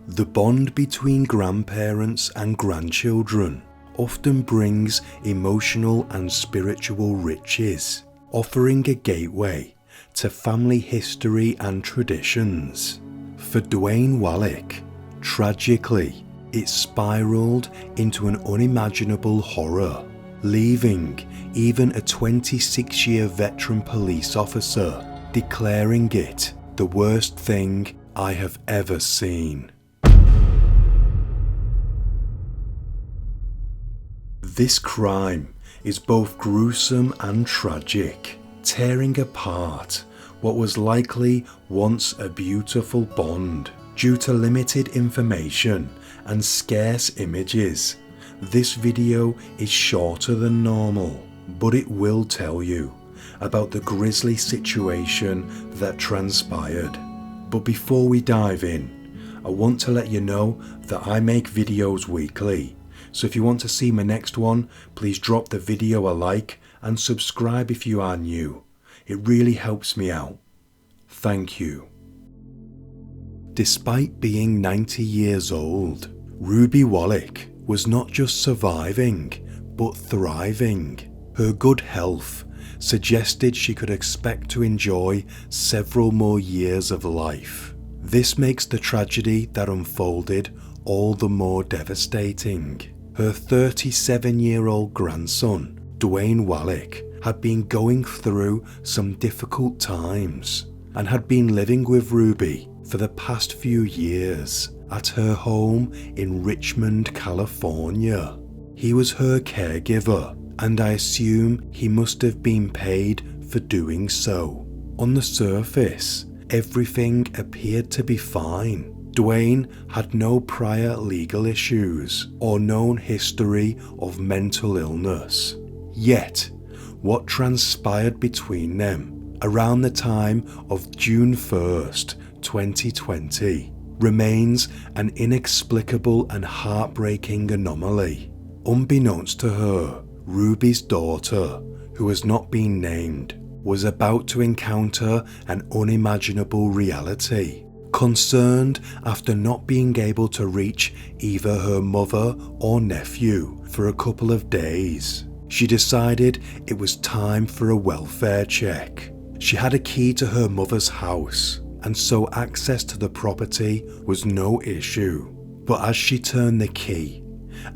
The bond between grandparents and grandchildren often brings emotional and spiritual riches, offering a gateway to family history and traditions. For Dwayne Wallach, tragically, it spiraled into an unimaginable horror, leaving even a 26-year veteran police officer declaring it the worst thing I have ever seen. This crime is both gruesome and tragic, tearing apart what was likely once a beautiful bond. Due to limited information and scarce images, this video is shorter than normal, but it will tell you about the grisly situation that transpired. But before we dive in, I want to let you know that I make videos weekly. So if you want to see my next one, please drop the video a like and subscribe if you are new. It really helps me out. Thank you. Despite being 90 years old, Ruby Wallach was not just surviving, but thriving. Her good health suggested she could expect to enjoy several more years of life. This makes the tragedy that unfolded all the more devastating. Her 37-year-old grandson, Dwayne Wallach, had been going through some difficult times and had been living with Ruby for the past few years at her home in Richmond, California. He was her caregiver, and I assume he must have been paid for doing so. On the surface, everything appeared to be fine. Dwayne had no prior legal issues or known history of mental illness. Yet, what transpired between them around the time of June 1st, 2020 remains an inexplicable and heartbreaking anomaly. Unbeknownst to her, Ruby's daughter, who has not been named, was about to encounter an unimaginable reality. Concerned after not being able to reach either her mother or nephew for a couple of days, she decided it was time for a welfare check. She had a key to her mother's house, and so access to the property was no issue. But as she turned the key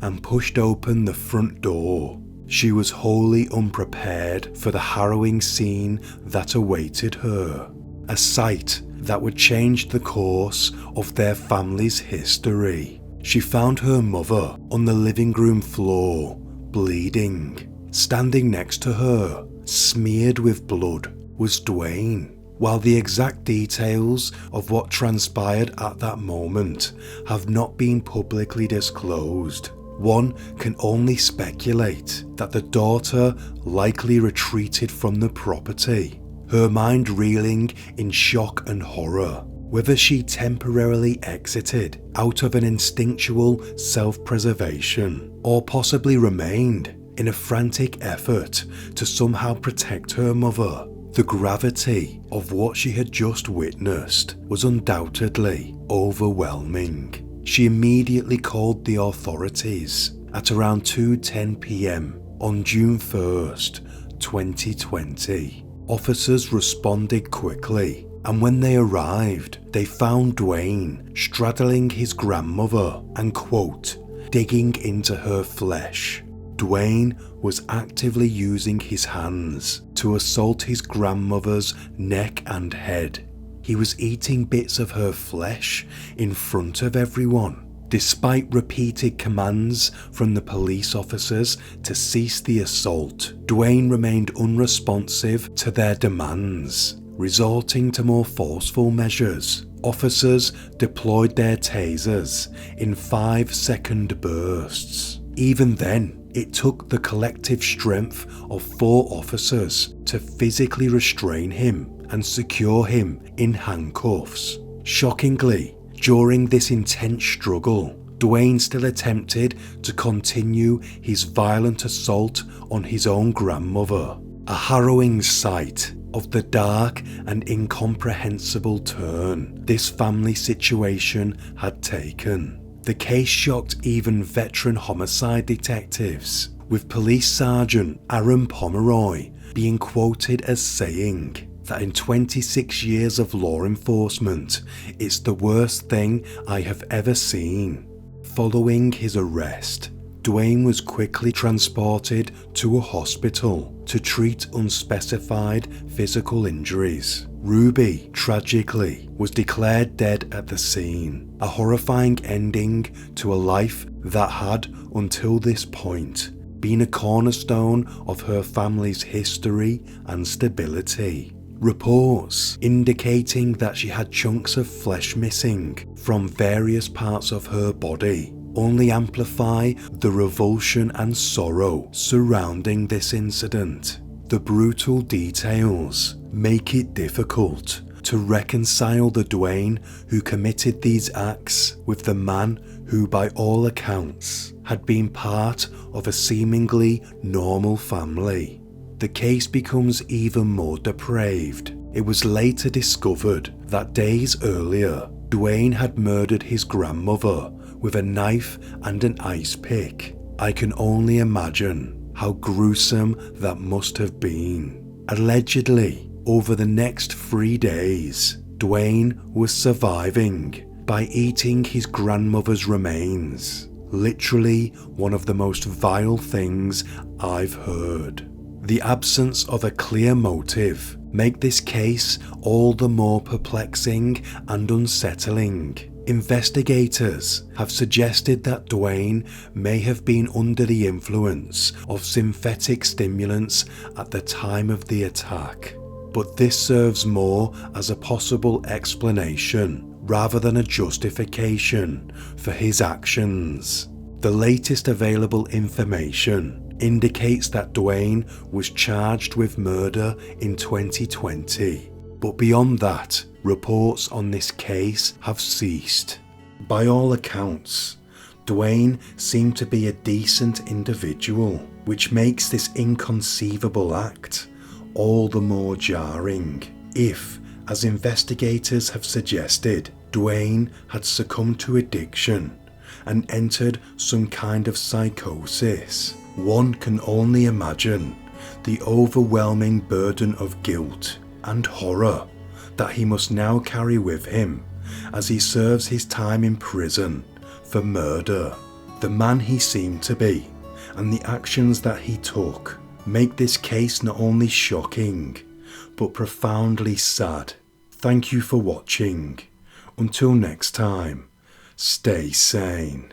and pushed open the front door, she was wholly unprepared for the harrowing scene that awaited her. A sight that would change the course of their family's history. She found her mother on the living room floor, bleeding. Standing next to her, smeared with blood, was Dwayne. While the exact details of what transpired at that moment have not been publicly disclosed, one can only speculate that the daughter likely retreated from the property, her mind reeling in shock and horror. Whether she temporarily exited out of an instinctual self-preservation or possibly remained in a frantic effort to somehow protect her mother, the gravity of what she had just witnessed was undoubtedly overwhelming. She immediately called the authorities at around 2:10 p.m. on June 1st, 2020. Officers responded quickly, and when they arrived, they found Dwayne straddling his grandmother and, quote, digging into her flesh. Dwayne was actively using his hands to assault his grandmother's neck and head. He was eating bits of her flesh in front of everyone. Despite repeated commands from the police officers to cease the assault, Dwayne remained unresponsive to their demands, resorting to more forceful measures. Officers deployed their tasers in 5-second bursts. Even then, it took the collective strength of 4 officers to physically restrain him and secure him in handcuffs. Shockingly, during this intense struggle, Dwayne still attempted to continue his violent assault on his own grandmother. A harrowing sight of the dark and incomprehensible turn this family situation had taken. The case shocked even veteran homicide detectives, with Police Sergeant Aaron Pomeroy being quoted as saying that in 26 years of law enforcement, it's the worst thing I have ever seen. Following his arrest, Dwayne was quickly transported to a hospital to treat unspecified physical injuries. Ruby, tragically, was declared dead at the scene, a horrifying ending to a life that had, until this point, been a cornerstone of her family's history and stability. Reports indicating that she had chunks of flesh missing from various parts of her body only amplify the revulsion and sorrow surrounding this incident. The brutal details make it difficult to reconcile the Dwayne who committed these acts with the man who, by all accounts, had been part of a seemingly normal family. The case becomes even more depraved. It was later discovered that days earlier, Dwayne had murdered his grandmother with a knife and an ice pick. I can only imagine how gruesome that must have been. Allegedly, over the next 3 days, Dwayne was surviving by eating his grandmother's remains. Literally one of the most vile things I've heard. The absence of a clear motive make this case all the more perplexing and unsettling. Investigators have suggested that Dwayne may have been under the influence of synthetic stimulants at the time of the attack, but this serves more as a possible explanation rather than a justification for his actions. The latest available information indicates that Dwayne was charged with murder in 2020, but beyond that, reports on this case have ceased. By all accounts, Dwayne seemed to be a decent individual, which makes this inconceivable act all the more jarring. If, as investigators have suggested, Dwayne had succumbed to addiction and entered some kind of psychosis, one can only imagine the overwhelming burden of guilt and horror that he must now carry with him as he serves his time in prison for murder. The man he seemed to be and the actions that he took make this case not only shocking but profoundly sad. Thank you for watching. Until next time, stay sane.